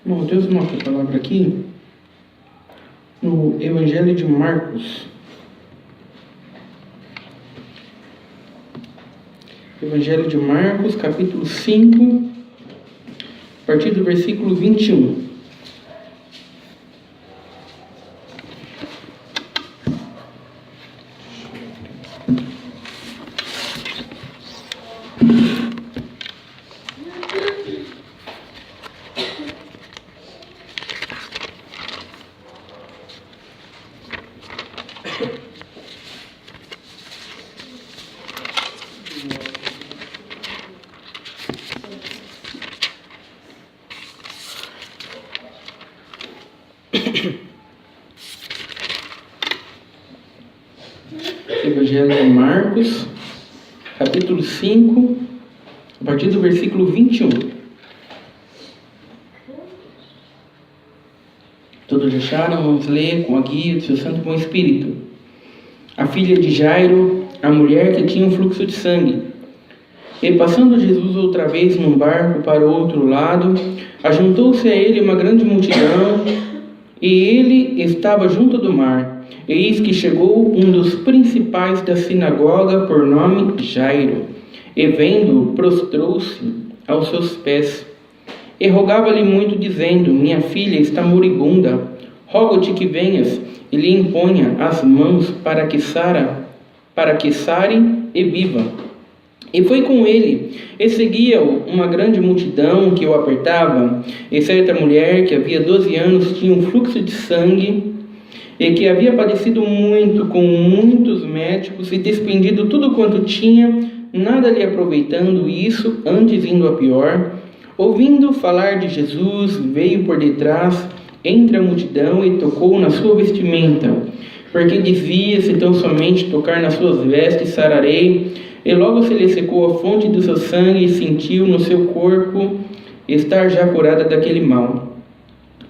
Bom, Deus mostra a palavra aqui no Evangelho de Marcos. Evangelho de Marcos, capítulo 5, a partir do versículo 21. Evangelho de Marcos, capítulo 5, a partir do versículo 21. Todos acharam? Vamos ler com a guia do seu Santo Bom Espírito. A filha de Jairo, a mulher que tinha um fluxo de sangue. E passando Jesus outra vez num barco para o outro lado, ajuntou-se a ele uma grande multidão, e ele estava junto do mar. Eis que chegou um dos principais da sinagoga, por nome Jairo, e vendo-o, prostrou-se aos seus pés, e rogava-lhe muito, dizendo: minha filha está moribunda, rogo-te que venhas e lhe imponha as mãos para que sare e viva. E foi com ele, e seguia-o uma grande multidão que o apertava, e certa mulher que havia 12 anos tinha um fluxo de sangue, e que havia padecido muito com muitos médicos e despendido tudo quanto tinha, nada lhe aproveitando isso, antes indo a pior. Ouvindo falar de Jesus, veio por detrás entre a multidão e tocou na sua vestimenta, porque dizia: se tão somente tocar nas suas vestes, sararei. E logo se lhe secou a fonte do seu sangue e sentiu no seu corpo estar já curada daquele mal.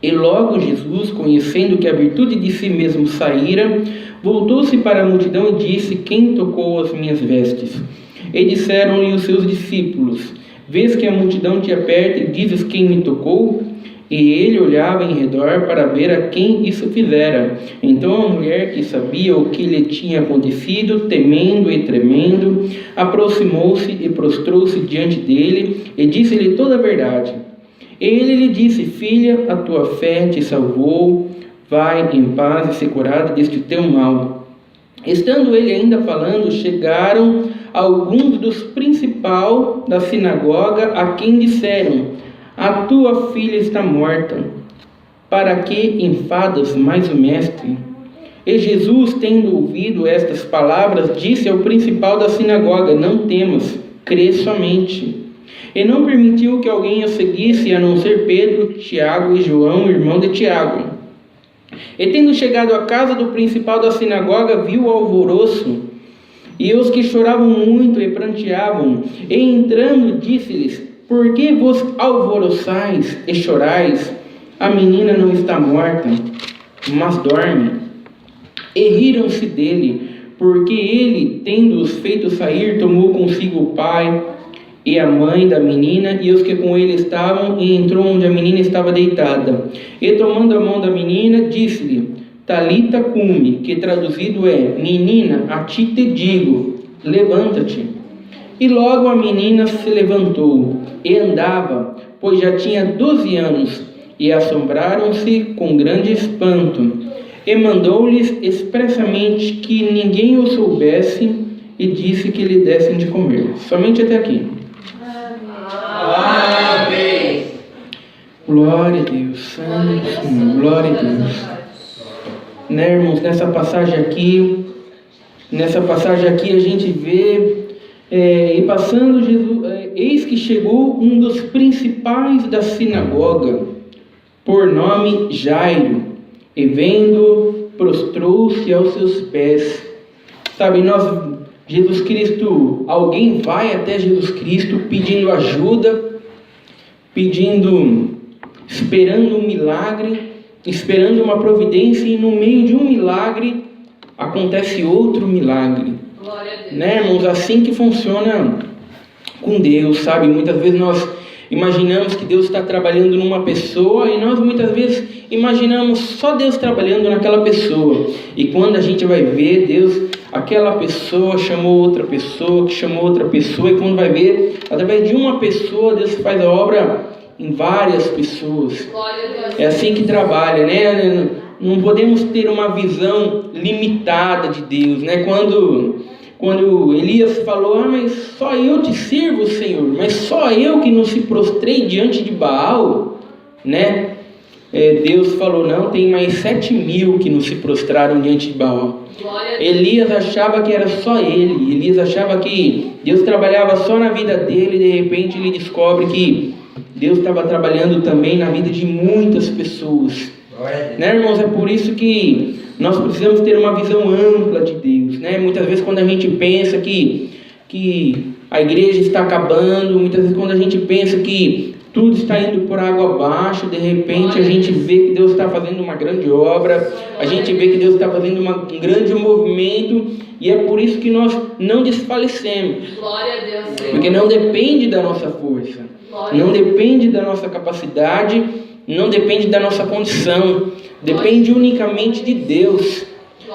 E logo Jesus, conhecendo que a virtude de si mesmo saíra, voltou-se para a multidão e disse: quem tocou as minhas vestes? E disseram-lhe os seus discípulos: vês que a multidão te aperta e dizes: quem me tocou? E ele olhava em redor para ver a quem isso fizera. Então a mulher, que sabia o que lhe tinha acontecido, temendo e tremendo, aproximou-se e prostrou-se diante dele e disse-lhe toda a verdade. Ele lhe disse: filha, a tua fé te salvou, vai em paz e ser curada deste teu mal. Estando ele ainda falando, chegaram alguns dos principais da sinagoga, a quem disseram: a tua filha está morta, para que enfadas mais o mestre? E Jesus, tendo ouvido estas palavras, disse ao principal da sinagoga: não temas, crê somente. E não permitiu que alguém o seguisse, a não ser Pedro, Tiago e João, irmão de Tiago. E tendo chegado à casa do principal da sinagoga, viu o alvoroço, e os que choravam muito e pranteavam. E entrando, disse-lhes: por que vos alvoroçais e chorais? A menina não está morta, mas dorme. E riram-se dele, porque ele, tendo-os feito sair, tomou consigo o pai e a mãe da menina e os que com ele estavam, e entrou onde a menina estava deitada. E tomando a mão da menina, disse-lhe: Talita cumi, que traduzido é: menina, a ti te digo, levanta-te. E logo a menina se levantou e andava, pois já tinha 12 anos, e assombraram-se com grande espanto. E mandou-lhes expressamente que ninguém o soubesse, e disse que lhe dessem de comer. Somente até aqui. Amém. Glória a Deus, Santo Senhor, glória a Deus. Né, irmãos, nessa passagem aqui a gente vê, e passando Jesus, eis que chegou um dos principais da sinagoga, por nome Jairo, e vendo, prostrou-se aos seus pés. Sabe, Jesus Cristo, alguém vai até Jesus Cristo pedindo ajuda, esperando um milagre, esperando uma providência, e no meio de um milagre acontece outro milagre. Glória a Deus. Né, irmãos? Assim que funciona com Deus, sabe? Muitas vezes nós Imaginamos que Deus está trabalhando numa pessoa e nós muitas vezes imaginamos só Deus trabalhando naquela pessoa. E quando a gente vai ver Deus, aquela pessoa chamou outra pessoa, que chamou outra pessoa, e quando vai ver, através de uma pessoa, Deus faz a obra em várias pessoas. É assim que trabalha, né? Não podemos ter uma visão limitada de Deus, né? Quando Elias falou, mas só eu te sirvo, Senhor, mas só eu que não se prostrei diante de Baal, né? Deus falou, não, tem mais 7.000 que não se prostraram diante de Baal. Elias achava que era só ele, Elias achava que Deus trabalhava só na vida dele, e de repente ele descobre que Deus estava trabalhando também na vida de muitas pessoas. Né, irmãos? É por isso que nós precisamos ter uma visão ampla de Deus, né? Muitas vezes quando a gente pensa que a igreja está acabando, muitas vezes quando a gente pensa que tudo está indo por água abaixo, de repente a gente vê que Deus está fazendo uma grande obra, a gente vê que Deus está fazendo um grande movimento, e é por isso que nós não desfalecemos. Porque não depende da nossa força, não depende da nossa capacidade, não depende da nossa condição, depende unicamente de Deus.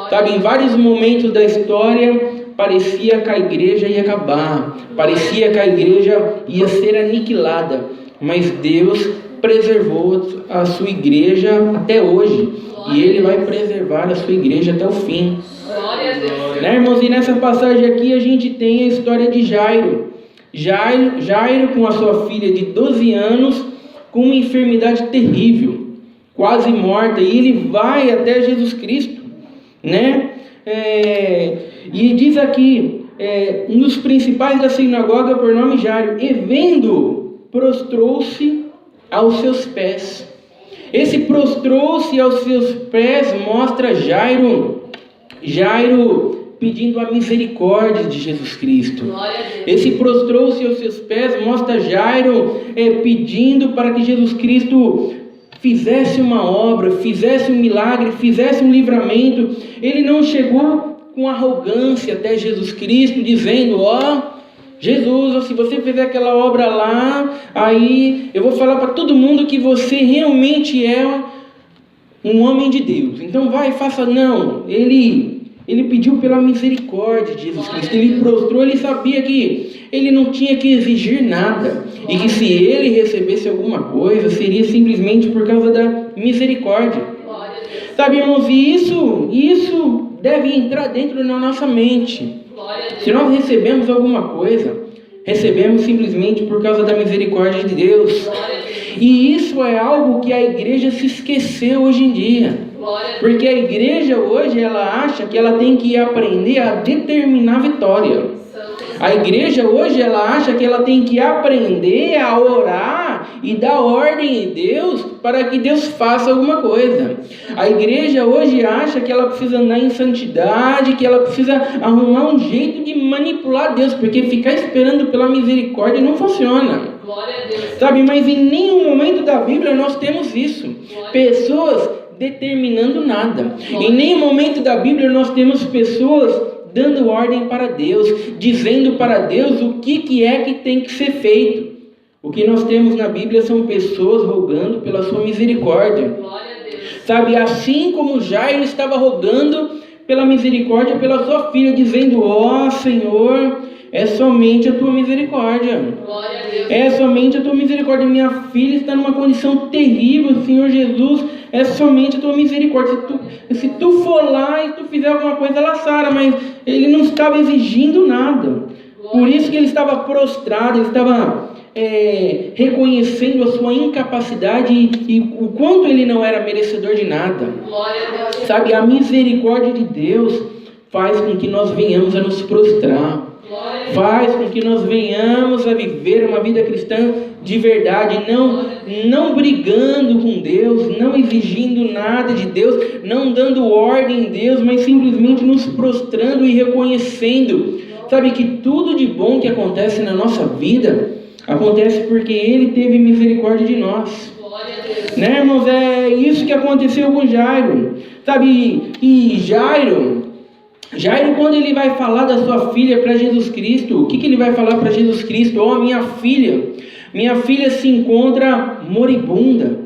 Sabe, em vários momentos da história, parecia que a igreja ia acabar, parecia que a igreja ia ser aniquilada, mas Deus preservou a sua igreja até hoje, e Ele vai preservar a sua igreja até o fim. Né, irmãos? E nessa passagem aqui a gente tem a história de Jairo. Jairo com a sua filha de 12 anos, com uma enfermidade terrível, quase morta, e ele vai até Jesus Cristo, né? E diz aqui, um dos principais da sinagoga, por nome Jairo, e vendo, prostrou-se aos seus pés. Esse prostrou-se aos seus pés mostra Jairo pedindo a misericórdia de Jesus Cristo. Esse prostrou-se aos seus pés mostra Jairo pedindo para que Jesus Cristo fizesse uma obra, fizesse um milagre, fizesse um livramento. Ele não chegou com arrogância até Jesus Cristo, dizendo, Jesus, se você fizer aquela obra lá, aí eu vou falar para todo mundo que você realmente é um homem de Deus. Então vai, faça. Não, ele pediu pela misericórdia de Jesus Cristo. Ele prostrou, ele sabia que ele não tinha que exigir nada, e que se ele recebesse alguma coisa, seria simplesmente por causa da misericórdia. Sabe, irmãos, e isso deve entrar dentro da nossa mente. Se nós recebemos alguma coisa, recebemos simplesmente por causa da misericórdia de Deus. E isso é algo que a igreja se esqueceu hoje em dia. Porque a igreja hoje, ela acha que ela tem que aprender a determinar a vitória. A igreja hoje, ela acha que ela tem que aprender a orar e dar ordem a Deus para que Deus faça alguma coisa. A igreja hoje acha que ela precisa andar em santidade, que ela precisa arrumar um jeito de manipular Deus, porque ficar esperando pela misericórdia não funciona. Sabe, mas em nenhum momento da Bíblia nós temos isso. Pessoas determinando nada. Em nenhum momento da Bíblia nós temos pessoas dando ordem para Deus, dizendo para Deus o que é que tem que ser feito. O que nós temos na Bíblia são pessoas rogando pela sua misericórdia. Sabe, assim como Jairo estava rogando pela misericórdia pela sua filha, dizendo, Senhor, é somente a tua misericórdia. É somente a tua misericórdia. Minha filha está numa condição terrível, Senhor Jesus, é somente a tua misericórdia. Se tu for lá e tu fizer alguma coisa, ela sara. Mas ele não estava exigindo nada. Por isso que ele estava prostrado, ele estava reconhecendo a sua incapacidade e o quanto ele não era merecedor de nada. Sabe, a misericórdia de Deus faz com que nós venhamos a nos prostrar. Faz com que nós venhamos a viver uma vida cristã de verdade, não brigando com Deus, não exigindo nada de Deus, não dando ordem em Deus, mas simplesmente nos prostrando e reconhecendo, sabe, que tudo de bom que acontece na nossa vida, acontece porque Ele teve misericórdia de nós. Né, irmãos? É isso que aconteceu com Jairo, sabe, e Jairo, quando ele vai falar da sua filha para Jesus Cristo, o que ele vai falar para Jesus Cristo? Minha filha, minha filha se encontra moribunda.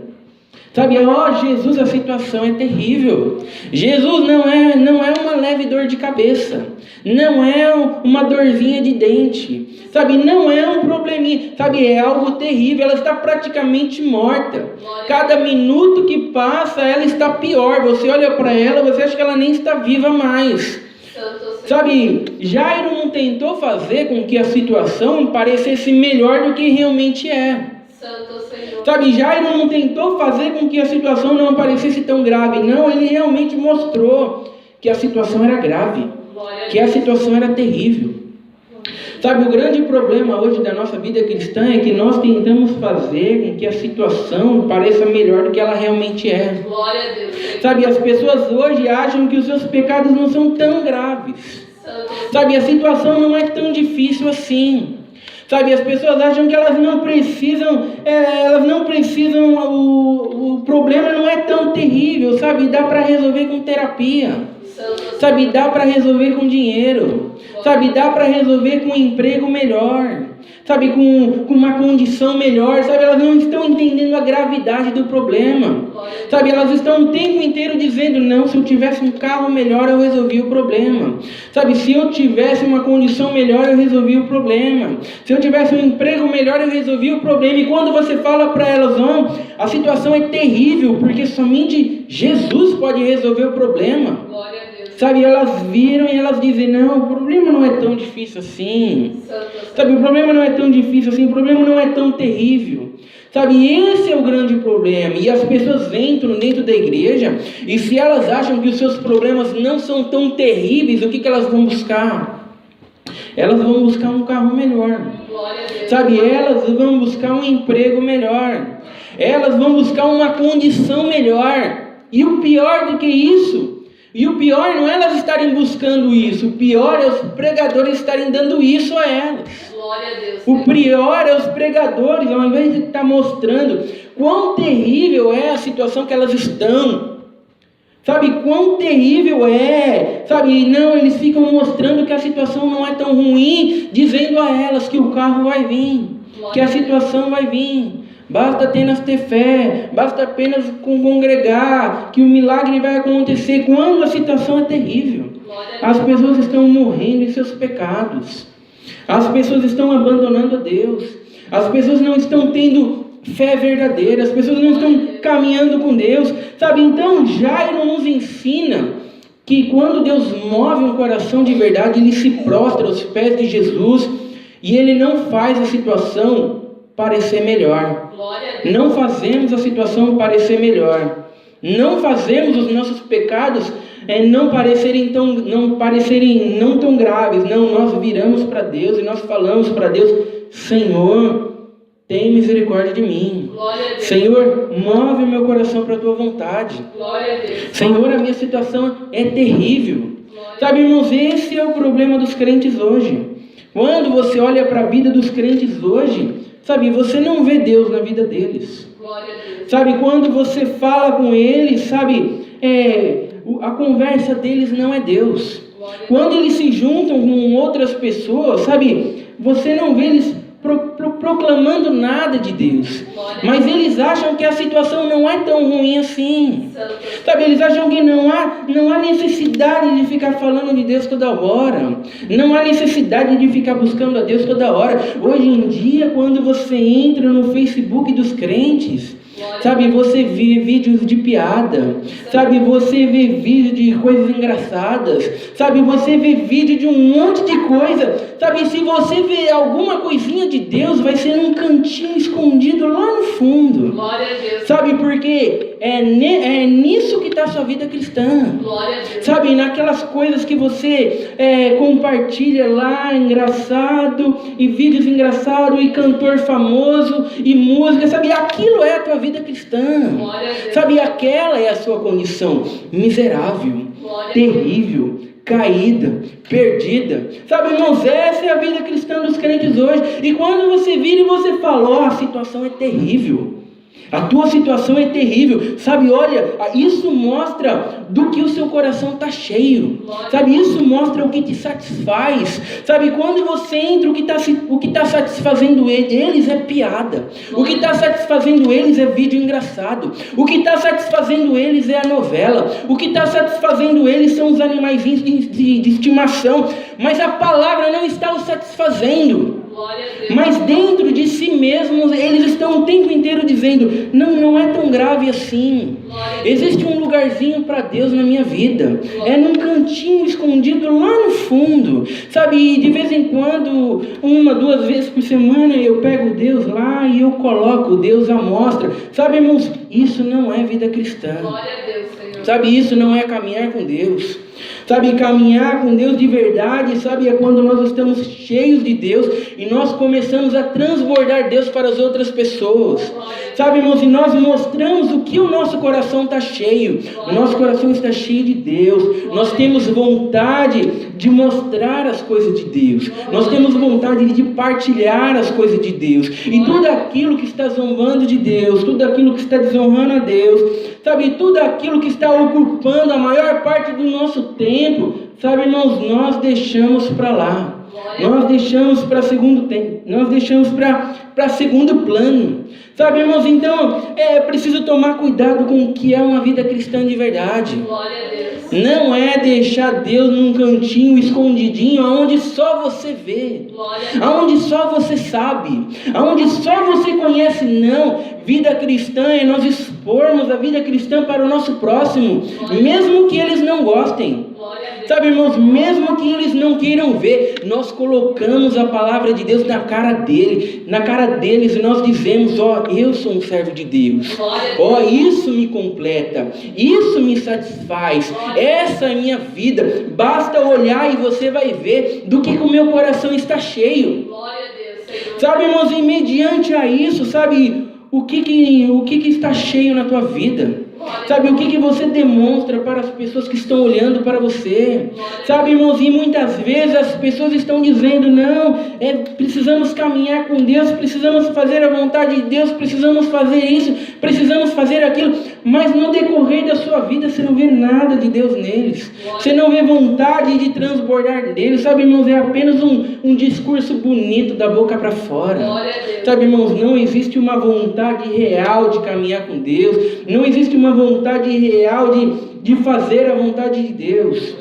Sabe, Jesus, a situação é terrível. Jesus não é uma leve dor de cabeça, não é uma dorzinha de dente, sabe, não é um probleminha, sabe, é algo terrível. Ela está praticamente morta. Cada minuto que passa, ela está pior. Você olha para ela, você acha que ela nem está viva mais. Sabe, Jairo não tentou fazer com que a situação parecesse melhor do que realmente é. Sabe, Jairo não tentou fazer com que a situação não parecesse tão grave. Não, ele realmente mostrou que a situação era grave, que a situação era terrível. Sabe, o grande problema hoje da nossa vida cristã é que nós tentamos fazer com que a situação pareça melhor do que ela realmente é. Glória a Deus. Sabe, as pessoas hoje acham que os seus pecados não são tão graves. Sabe, a situação não é tão difícil assim. Sabe, as pessoas acham que elas não precisam, o problema não é tão terrível, sabe, dá para resolver com terapia, sabe, dá para resolver com dinheiro, sabe, dá para resolver com um emprego melhor, sabe, com uma condição melhor, sabe, elas não estão entendendo a gravidade do problema, sabe, elas estão o tempo inteiro dizendo, não, se eu tivesse um carro melhor eu resolvi o problema, sabe, se eu tivesse uma condição melhor eu resolvi o problema, se eu tivesse um emprego melhor eu resolvi o problema. E quando você fala para elas, não, a situação é terrível, porque somente Jesus pode resolver o problema. Glória a Deus. Sabe, elas viram e elas dizem, não, o problema não é tão difícil assim. Sabe, o problema não é tão difícil assim, o problema não é tão terrível. Sabe, esse é o grande problema. E as pessoas entram dentro da igreja e se elas acham que os seus problemas não são tão terríveis, o que elas vão buscar? Elas vão buscar um carro melhor. Sabe, elas vão buscar um emprego melhor. Elas vão buscar uma condição melhor. E o pior do que isso, e o pior não é elas estarem buscando isso, o pior é os pregadores estarem dando isso a elas. Glória a Deus. O pior é os pregadores, ao invés de estar mostrando quão terrível é a situação que elas estão. Sabe, quão terrível é, sabe, não, eles ficam mostrando que a situação não é tão ruim, dizendo a elas que o carro vai vir, que a situação vai vir, basta apenas ter fé, basta apenas congregar, que o milagre vai acontecer, quando a situação é terrível. As pessoas estão morrendo em seus pecados, as pessoas estão abandonando a Deus, as pessoas não estão tendo fé verdadeira, as pessoas não estão caminhando com Deus, sabe? Então Jairo nos ensina que quando Deus move um coração de verdade, ele se prostra aos pés de Jesus e ele não faz a situação parecer melhor. Não fazemos a situação parecer melhor, não fazemos os nossos pecados não parecerem não tão graves. Não, nós viramos para Deus e nós falamos para Deus, Senhor, tem misericórdia de mim. Senhor, move o meu coração para a tua vontade. Senhor, a minha situação é terrível. Sabe, irmãos, esse é o problema dos crentes hoje. Quando você olha para a vida dos crentes hoje, sabe, você não vê Deus na vida deles. Sabe, quando você fala com eles, sabe, a conversa deles não é Deus. Quando eles se juntam com outras pessoas, sabe, você não vê eles proclamando nada de Deus, mas eles acham que a situação não é tão ruim assim, sabe, eles acham que não há necessidade de ficar falando de Deus toda hora, não há necessidade de ficar buscando a Deus toda hora. Hoje em dia, quando você entra no Facebook dos crentes, sabe, você vê vídeos de piada, sabe, você vê vídeo de coisas engraçadas, sabe, você vê vídeo de um monte de coisa, sabe, se você vê alguma coisinha de Deus, vai ser num cantinho escondido lá no fundo, sabe, porque é nisso que está a sua vida cristã, sabe, naquelas coisas que você compartilha lá, engraçado, e vídeos engraçados, e cantor famoso, e música, sabe, aquilo é a tua vida cristã, sabe, aquela é a sua condição miserável, terrível, caída, perdida, sabe, irmãos, essa é a vida cristã dos crentes hoje. E quando você vira e você fala, a situação é terrível, A tua situação é terrível, sabe? Olha, isso mostra do que o seu coração está cheio, sabe? Isso mostra o que te satisfaz, sabe? Quando você entra, o que está satisfazendo eles é piada, o que está satisfazendo eles é vídeo engraçado, o que está satisfazendo eles é a novela, o que está satisfazendo eles são os animaizinhos de estimação, mas a palavra não está os satisfazendo. Mas dentro de si mesmos, eles estão o tempo inteiro dizendo, não é tão grave assim. Existe um lugarzinho para Deus na minha vida. É num cantinho escondido lá no fundo. Sabe, e de vez em quando, 1, 2 vezes por semana, eu pego Deus lá e eu coloco Deus à mostra. Sabe, irmãos, isso não é vida cristã. Sabe, isso não é caminhar com Deus. Sabe, caminhar com Deus de verdade, sabe, é quando nós estamos cheios de Deus e nós começamos a transbordar Deus para as outras pessoas. Sabe, irmãos, e nós mostramos o que o nosso coração está cheio. O nosso coração está cheio de Deus. Nós temos vontade de mostrar as coisas de Deus. Nós temos vontade de partilhar as coisas de Deus. E tudo aquilo que está zombando de Deus, tudo aquilo que está desonrando a Deus, sabe, tudo aquilo que está ocupando a maior parte do nosso tempo, sabe, irmãos, nós deixamos para lá. Nós deixamos para segundo tempo, nós deixamos para segundo plano. Sabe, irmãos, então é preciso tomar cuidado com o que é uma vida cristã de verdade. Glória a Deus. Não é deixar Deus num cantinho escondidinho, aonde só você vê, aonde só você sabe, aonde só você conhece. Não, vida cristã é nós expormos a vida cristã para o nosso próximo, mesmo que eles não gostem. Sabe, irmãos, mesmo que eles não queiram ver, nós colocamos a palavra de Deus na cara deles, e nós dizemos, eu sou um servo de Deus, isso me completa, isso me satisfaz, essa é a minha vida. Basta olhar e você vai ver do que o meu coração está cheio. Glória a Deus, Senhor. Sabe, irmãos, e mediante a isso, sabe, o que está cheio na tua vida? Sabe, o que você demonstra para as pessoas que estão olhando para você? Sabe, irmãos, e muitas vezes as pessoas estão dizendo, precisamos caminhar com Deus, precisamos fazer a vontade de Deus, precisamos fazer isso, precisamos fazer aquilo, mas no decorrer da sua vida você não vê nada de Deus neles, você não vê vontade de transbordar deles. Sabe, irmãos, é apenas um discurso bonito da boca para fora. Sabe, irmãos, não existe uma vontade real de caminhar com Deus, não existe uma vontade real de fazer a vontade de Deus.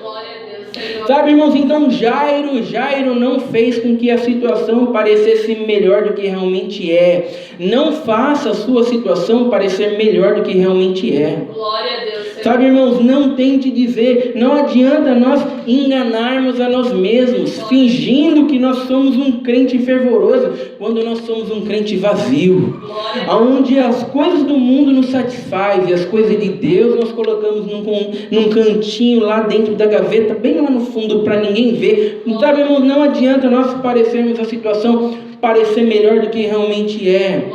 Sabe, irmãos, então Jairo não fez com que a situação parecesse melhor do que realmente é. Não faça a sua situação parecer melhor do que realmente é. Glória a Deus. Sabe, irmãos, não tente dizer, não adianta nós enganarmos a nós mesmos, fingindo que nós somos um crente fervoroso, quando nós somos um crente vazio, onde as coisas do mundo nos satisfazem e as coisas de Deus nós colocamos num cantinho lá dentro da gaveta, bem lá no fundo, para ninguém ver. Sabe, irmãos, não adianta nós parecermos a situação parecer melhor do que realmente é.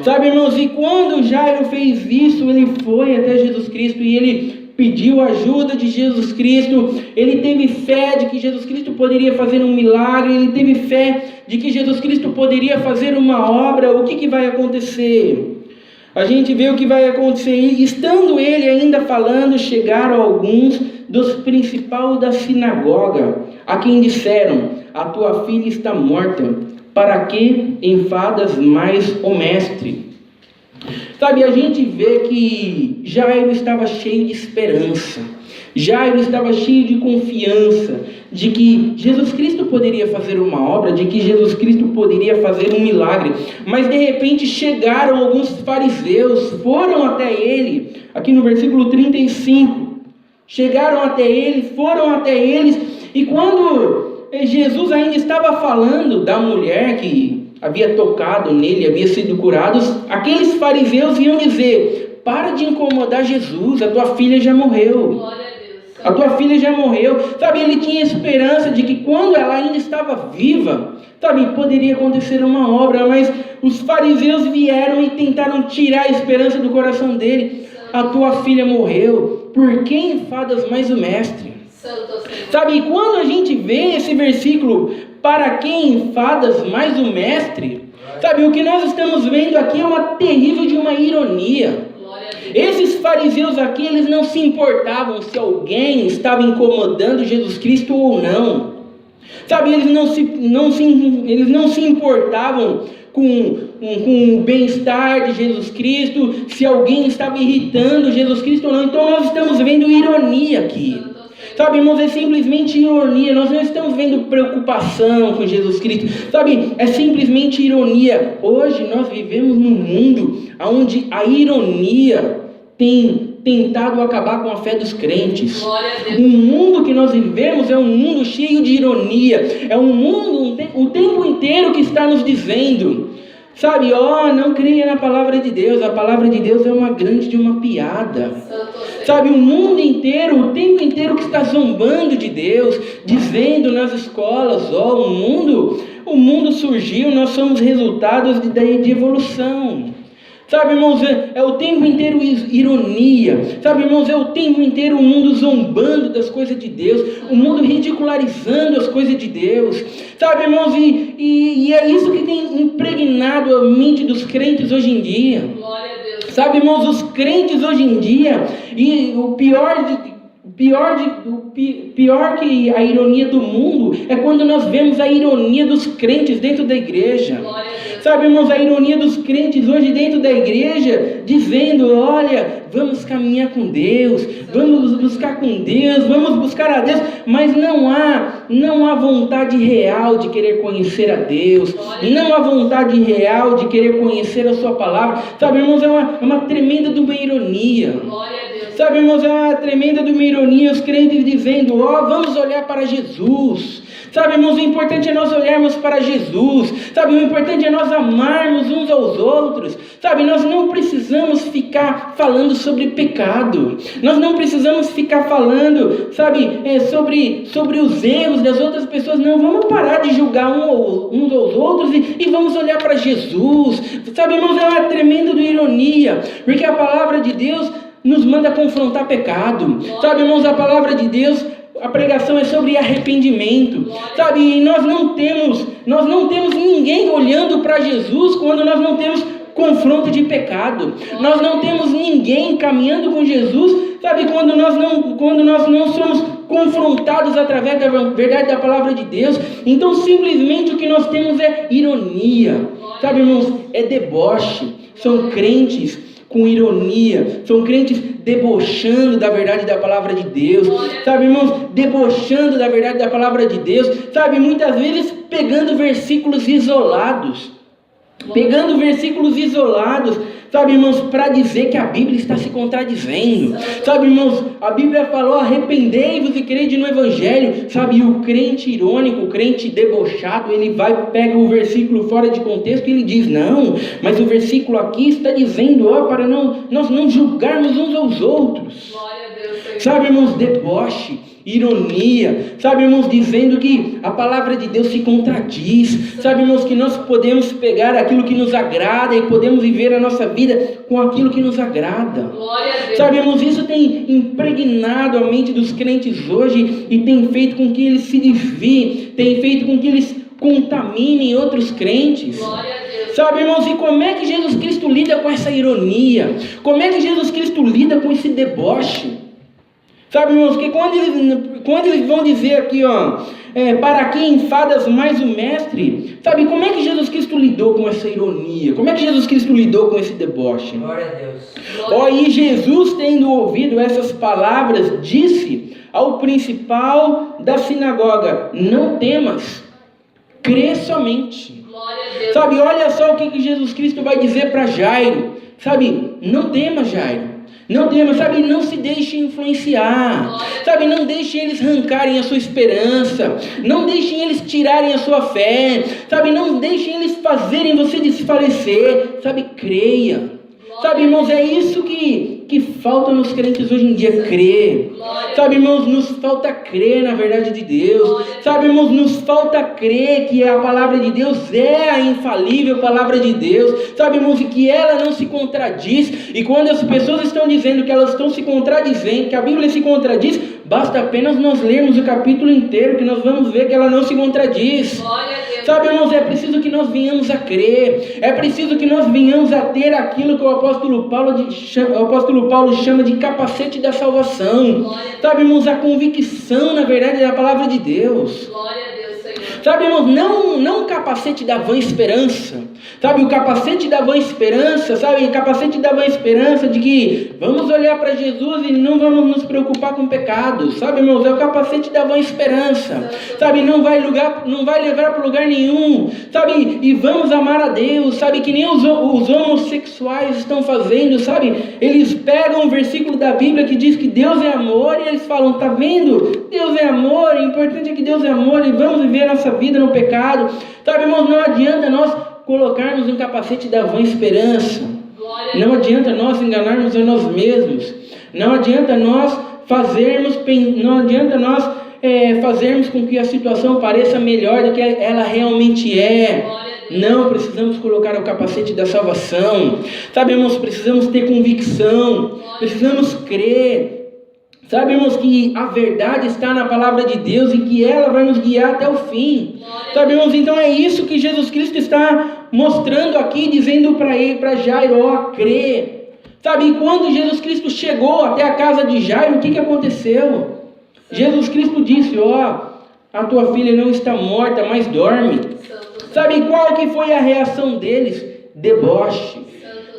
Sabe, irmãos, e quando Jairo fez isso, ele foi até Jesus Cristo e ele pediu a ajuda de Jesus Cristo. Ele teve fé de que Jesus Cristo poderia fazer um milagre, ele teve fé de que Jesus Cristo poderia fazer uma obra. O que vai acontecer? A gente vê o que vai acontecer. E estando ele ainda falando, chegaram alguns dos principais da sinagoga, a quem disseram, a tua filha está morta, para que enfadas mais o mestre? Sabe, a gente vê que Jairo estava cheio de esperança, Jairo estava cheio de confiança, de que Jesus Cristo poderia fazer uma obra, de que Jesus Cristo poderia fazer um milagre, mas de repente chegaram alguns fariseus, foram até ele, aqui no versículo 35, chegaram até ele, foram até eles, e quando Jesus ainda estava falando da mulher que havia tocado nele, havia sido curado, aqueles fariseus iam dizer, para de incomodar Jesus, a tua filha já morreu. A tua filha já morreu. Sabe, ele tinha esperança de que quando ela ainda estava viva, sabe, poderia acontecer uma obra, mas os fariseus vieram e tentaram tirar a esperança do coração dele. A tua filha morreu, por que enfadas mais o mestre? Sabe, quando a gente vê esse versículo, para quem enfadas mais o mestre, Sabe, o que nós estamos vendo aqui é uma terrível de uma ironia. Glória a Deus. Esses fariseus aqui, eles não se importavam se alguém estava incomodando Jesus Cristo ou não. Sabe, eles não se importavam com o bem-estar de Jesus Cristo, se alguém estava irritando Jesus Cristo ou não. Então nós estamos vendo ironia aqui. Sabe, irmãos, é simplesmente ironia. Nós não estamos vendo preocupação com Jesus Cristo. Sabe, é simplesmente ironia. Hoje nós vivemos num mundo onde a ironia tem tentado acabar com a fé dos crentes. Glória a Deus. O mundo que nós vivemos é um mundo cheio de ironia. É um mundo o tempo inteiro que está nos dizendo, sabe, não creia na palavra de Deus. A palavra de Deus é uma grande de uma piada. Sabe, o mundo inteiro, o tempo inteiro que está zombando de Deus, dizendo nas escolas, o mundo surgiu, nós somos resultados de evolução. Sabe, irmãos, é o tempo inteiro ironia. Sabe, irmãos, é o tempo inteiro o mundo zombando das coisas de Deus, o mundo ridicularizando as coisas de Deus. Sabe, irmãos, e é isso que tem impregnado a mente dos crentes hoje em dia. Glória a Deus. Sabe, irmãos, os crentes hoje em dia, e o pior que a ironia do mundo é quando nós vemos a ironia dos crentes dentro da igreja. Glória a Deus. Sabe, irmãos, a ironia dos crentes hoje dentro da igreja, dizendo, olha, vamos caminhar com Deus, vamos buscar com Deus, vamos buscar a Deus, mas não há vontade real de querer conhecer a Deus, não há vontade real de querer conhecer a sua palavra. Sabe, irmãos, é uma tremenda de uma ironia. Glória a Deus. Sabe, irmãos, é uma tremenda de uma ironia, os crentes dizendo, vamos olhar para Jesus. Sabe, irmãos, o importante é nós olharmos para Jesus. Sabe, o importante é nós amarmos uns aos outros. Sabe, nós não precisamos ficar falando sobre pecado. Nós não precisamos ficar falando, sabe, sobre os erros das outras pessoas. Não, vamos parar de julgar uns aos outros e vamos olhar para Jesus. Sabe, irmãos, é uma tremenda de ironia, porque a palavra de Deus nos manda confrontar pecado. Sabe, irmãos, a palavra de Deus, a pregação é sobre arrependimento. Sabe, e nós não temos ninguém olhando para Jesus quando nós não temos confronto de pecado. Nós não temos ninguém caminhando com Jesus, sabe, quando nós não somos confrontados através da verdade da palavra de Deus. Então simplesmente o que nós temos é ironia. Sabe, irmãos, é deboche. São crentes com ironia, são crentes debochando da verdade da palavra de Deus, sabe, irmãos, debochando da verdade da palavra de Deus, sabe, muitas vezes pegando versículos isolados, sabe, irmãos, para dizer que a Bíblia está se contradizendo. Sabe, irmãos, a Bíblia falou, arrependei-vos e crede no Evangelho. Sabe, e o crente irônico, o crente debochado, ele pega o versículo fora de contexto e ele diz, não, mas o versículo aqui está dizendo, para nós não julgarmos uns aos outros. Glória a Deus. Sabe, irmãos, deboche, ironia, sabe, irmãos, dizendo que a palavra de Deus se contradiz, sabe, irmãos, que nós podemos pegar aquilo que nos agrada e podemos viver a nossa vida com aquilo que nos agrada. Glória a Deus. Sabe, irmãos, isso tem impregnado a mente dos crentes hoje e tem feito com que eles se desviem, tem feito com que eles contaminem outros crentes. Glória a Deus. Sabe, irmãos, e como é que Jesus Cristo lida com essa ironia? Como é que Jesus Cristo lida com esse deboche? Sabe, irmãos, que quando eles vão dizer aqui, para quem enfadas mais o mestre, sabe, como é que Jesus Cristo lidou com essa ironia? Como é que Jesus Cristo lidou com esse deboche? Glória a Deus. E Jesus, tendo ouvido essas palavras, disse ao principal da sinagoga, não temas, crê somente. Glória a Deus. Sabe, olha só o que Jesus Cristo vai dizer para Jairo, sabe, não temas, Jairo. Não temas, sabe, não se deixe influenciar, sabe, não deixe eles arrancarem a sua esperança, não deixem eles tirarem a sua fé, sabe, não deixem eles fazerem você desfalecer, sabe, creia. Sabe, irmãos, é isso que falta nos crentes hoje em dia, crer. Sabe, irmãos, nos falta crer na verdade de Deus. Sabe, irmãos, nos falta crer que a palavra de Deus é a infalível palavra de Deus. Sabe, irmãos, e que ela não se contradiz. E quando as pessoas estão dizendo que elas estão se contradizendo, que a Bíblia se contradiz, basta apenas nós lermos o capítulo inteiro que nós vamos ver que ela não se contradiz. Sabe, irmãos, é preciso que nós venhamos a crer, é preciso que nós venhamos a ter aquilo que o apóstolo Paulo chama de capacete da salvação. Sabe, irmãos, a convicção, na verdade, da palavra de Deus. Glória a Deus, Senhor. Sabe, irmãos, não o capacete da vã esperança. Sabe, o capacete da vã esperança, sabe, o capacete da vã esperança de que vamos olhar para Jesus e não vamos nos preocupar com pecados. Sabe, irmãos, é o capacete da vã esperança. Sabe, não vai levar para lugar nenhum. Sabe, e vamos amar a Deus. Sabe, que nem os homossexuais estão fazendo, sabe? Eles pegam um versículo da Bíblia que diz que Deus é amor e eles falam, tá vendo? Deus é amor, o importante é que Deus é amor e vamos viver a nossa vida no pecado. Sabe, irmãos, não adianta nós colocarmos um capacete da vã esperança. Não adianta nós enganarmos a nós mesmos. Não adianta nós fazermos com que a situação pareça melhor do que ela realmente é. Não, precisamos colocar o capacete da salvação. Sabe, irmãos, precisamos ter convicção. Precisamos crer. Sabe, irmãos, que a verdade está na palavra de Deus e que ela vai nos guiar até o fim. Sabe, irmãos, então é isso que Jesus Cristo está mostrando aqui, dizendo para Jairo, ó, crer. Sabe, e quando Jesus Cristo chegou até a casa de Jairo, o que aconteceu? Jesus Cristo disse, ó, a tua filha não está morta, mas dorme. Sabe, qual que foi a reação deles? Deboche.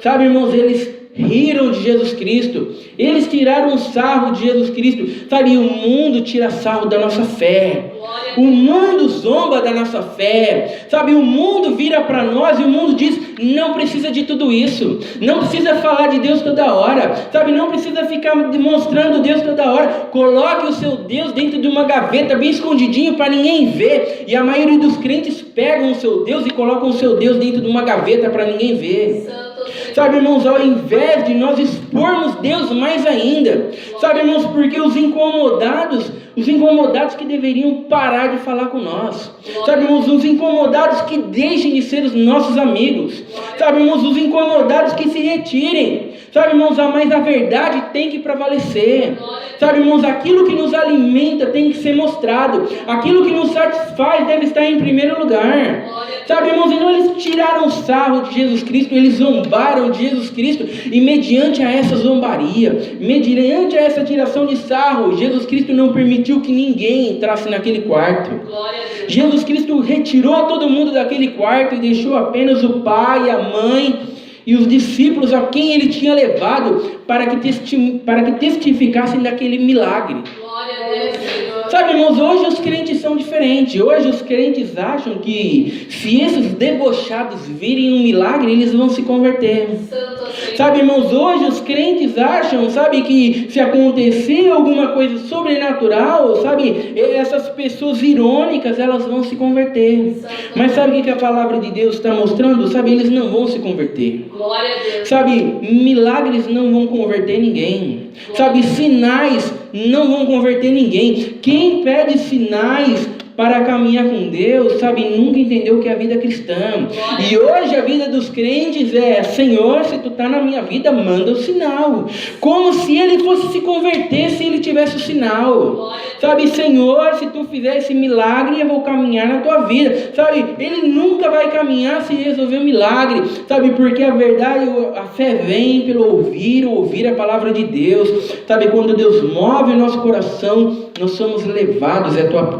Sabe, irmãos, eles riram de Jesus Cristo, eles tiraram sarro de Jesus Cristo. Sabe, o mundo tira sarro da nossa fé, o mundo zomba da nossa fé. Sabe, o mundo vira para nós e o mundo diz, não precisa de tudo isso, não precisa falar de Deus toda hora, sabe, não precisa ficar demonstrando Deus toda hora. Coloque o seu Deus dentro de uma gaveta bem escondidinho para ninguém ver. E a maioria dos crentes pegam o seu Deus e colocam o seu Deus dentro de uma gaveta para ninguém ver. Sabe, irmãos, ao invés de nós expormos Deus mais ainda, sabe, irmãos, porque os incomodados que deveriam parar de falar com nós, sabe, irmãos, os incomodados que deixem de ser os nossos amigos, sabe, irmãos, os incomodados que se retirem, sabe, irmãos, mas a verdade tem que prevalecer, sabe, irmãos, aquilo que nos alimenta tem que ser mostrado, aquilo que nos satisfaz deve estar em primeiro lugar, sabe, irmãos, então eles tiraram sarro de Jesus Cristo, eles zombaram de Jesus Cristo, e mediante a essa zombaria, mediante a essa tiração de sarro, Jesus Cristo não permitiu que ninguém entrasse naquele quarto. Jesus Cristo retirou todo mundo daquele quarto e deixou apenas o pai, a mãe e os discípulos a quem ele tinha levado para que testificassem daquele milagre. Sabe, irmãos, hoje os crentes são diferentes. Hoje os crentes acham que se esses debochados virem um milagre, eles vão se converter. Sabe, irmãos, hoje os crentes acham, sabe, que se acontecer alguma coisa sobrenatural, sabe, essas pessoas irônicas, elas vão se converter. Mas sabe o que a palavra de Deus está mostrando? Sabe, eles não vão se converter. Sabe, milagres não vão converter ninguém. Sabe, sinais não vão converter ninguém. Quem pede sinais para caminhar com Deus, sabe, nunca entendeu o que é a vida cristã. E hoje a vida dos crentes é, Senhor, se tu está na minha vida, manda o sinal. Como se ele fosse se converter se ele tivesse o sinal. Sabe, Senhor, se tu fizer esse milagre, eu vou caminhar na tua vida. Sabe, ele nunca vai caminhar se resolver um milagre. Sabe, porque a verdade, a fé vem pelo ouvir a palavra de Deus. Sabe, quando Deus move o nosso coração, nós somos levados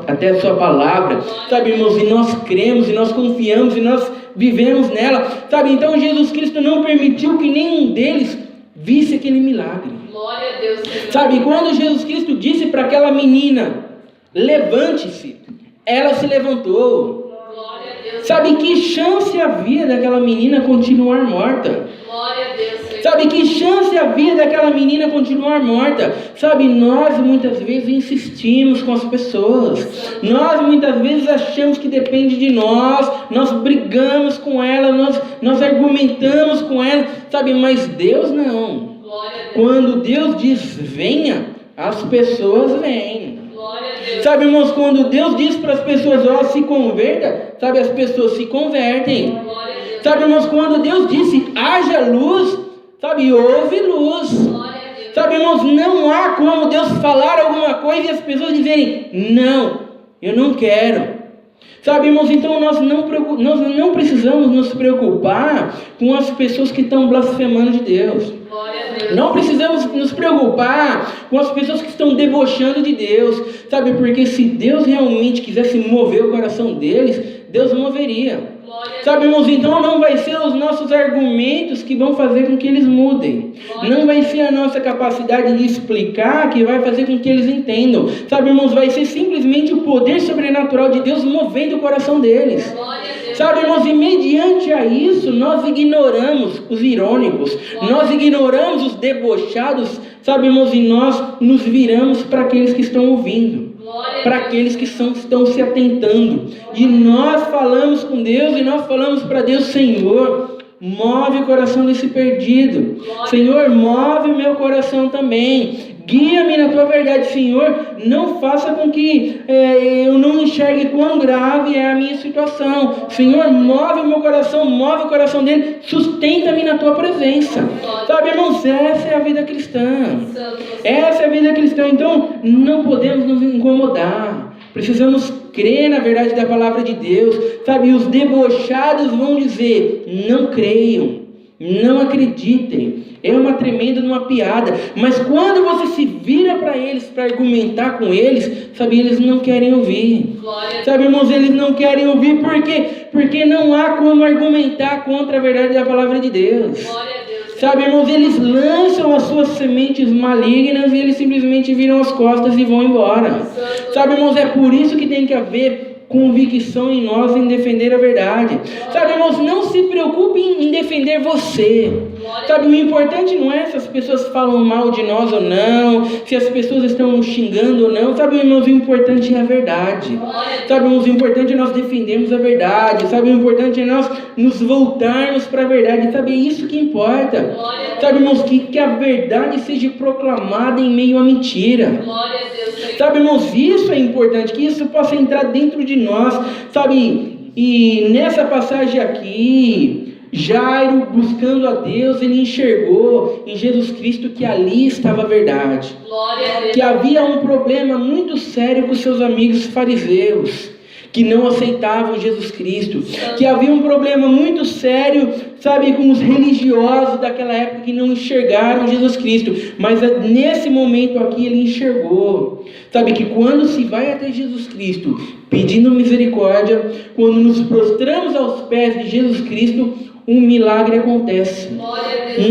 até a sua palavra, sabe, irmãos, e nós cremos, e nós confiamos, e nós vivemos nela, sabe, então Jesus Cristo não permitiu que nenhum deles visse aquele milagre. Glória a Deus, sabe, quando Jesus Cristo disse para aquela menina, levante-se, ela se levantou. Glória a Deus. Sabe, que chance havia daquela menina continuar morta? Glória a Deus. Sabe, que chance havia daquela menina continuar morta? Sabe, nós muitas vezes insistimos com as pessoas, nós muitas vezes achamos que depende de nós brigamos com ela, nós argumentamos com ela, sabe, mas Deus não. Quando Deus diz venha, as pessoas vêm. Sabe, irmãos, quando Deus diz para as pessoas, ó, se converta, sabe, as pessoas se convertem. Sabe, irmãos, quando Deus disse haja luz, sabe, houve luz. Sabe, irmãos, não há como Deus falar alguma coisa e as pessoas dizerem, não, eu não quero. Sabe, irmãos, então nós não precisamos nos preocupar com as pessoas que estão blasfemando de Deus. Glória a Deus. Não precisamos nos preocupar com as pessoas que estão debochando de Deus. Sabe, porque se Deus realmente quisesse mover o coração deles, Deus moveria. Sabe, irmãos, então não vai ser os nossos argumentos que vão fazer com que eles mudem. Não vai ser a nossa capacidade de explicar que vai fazer com que eles entendam. Sabe, irmãos, vai ser simplesmente o poder sobrenatural de Deus movendo o coração deles. Sabe, irmãos, e mediante a isso, nós ignoramos os irônicos, nós ignoramos os debochados, sabe, irmãos, e nós nos viramos para aqueles que estão ouvindo, para aqueles que estão se atentando. E nós falamos com Deus e nós falamos para Deus: Senhor, move o coração desse perdido. Senhor, move o meu coração também. Guia-me na tua verdade, Senhor. Não faça com que eu não enxergue quão grave é a minha situação. Senhor, move o meu coração, move o coração dele. Sustenta-me na tua presença. Sabe, irmãos, essa é a vida cristã. Essa é a vida cristã. Então, não podemos nos incomodar. Precisamos crer na verdade da palavra de Deus. Sabe, os debochados vão dizer: não creiam, não acreditem. É uma tremenda uma piada. Mas quando você se vira para eles, para argumentar com eles, sabe, eles não querem ouvir. Sabe, irmãos, eles não querem ouvir. Por quê? Porque não há como argumentar contra a verdade da palavra de Deus. Sabe, irmãos, eles lançam as suas sementes malignas e eles simplesmente viram as costas e vão embora. Sabe, irmãos, é por isso que tem que haver convicção em nós em defender a verdade. Sabe, irmãos, não se preocupem em defender você. Sabe, o importante não é se as pessoas falam mal de nós ou não, se as pessoas estão nos xingando ou não. Sabe, irmãos, o importante é a verdade. Sabe, irmãos, o importante é nós defendermos a verdade. Sabe, o importante é nós nos voltarmos para a verdade. Sabe, é isso que importa. Sabe, irmãos, que a verdade seja proclamada em meio à mentira. Sabe, irmãos, isso é importante, que isso possa entrar dentro de nós, sabe? E nessa passagem aqui, Jairo, buscando a Deus, ele enxergou em Jesus Cristo que ali estava a verdade. Que havia um problema muito sério com seus amigos fariseus, que não aceitavam Jesus Cristo. Que havia um problema muito sério, sabe, com os religiosos daquela época que não enxergaram Jesus Cristo. Mas nesse momento aqui ele enxergou, sabe, que quando se vai até Jesus Cristo pedindo misericórdia, quando nos prostramos aos pés de Jesus Cristo, um milagre acontece.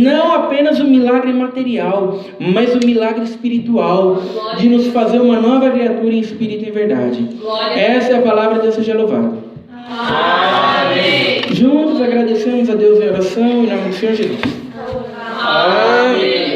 Não apenas o milagre material, mas o milagre espiritual, de nos fazer uma nova criatura em espírito e em verdade. Essa é a palavra de Deus, seja louvado. Amém. Juntos agradecemos a Deus em oração, em nome do Senhor Jesus. Amém.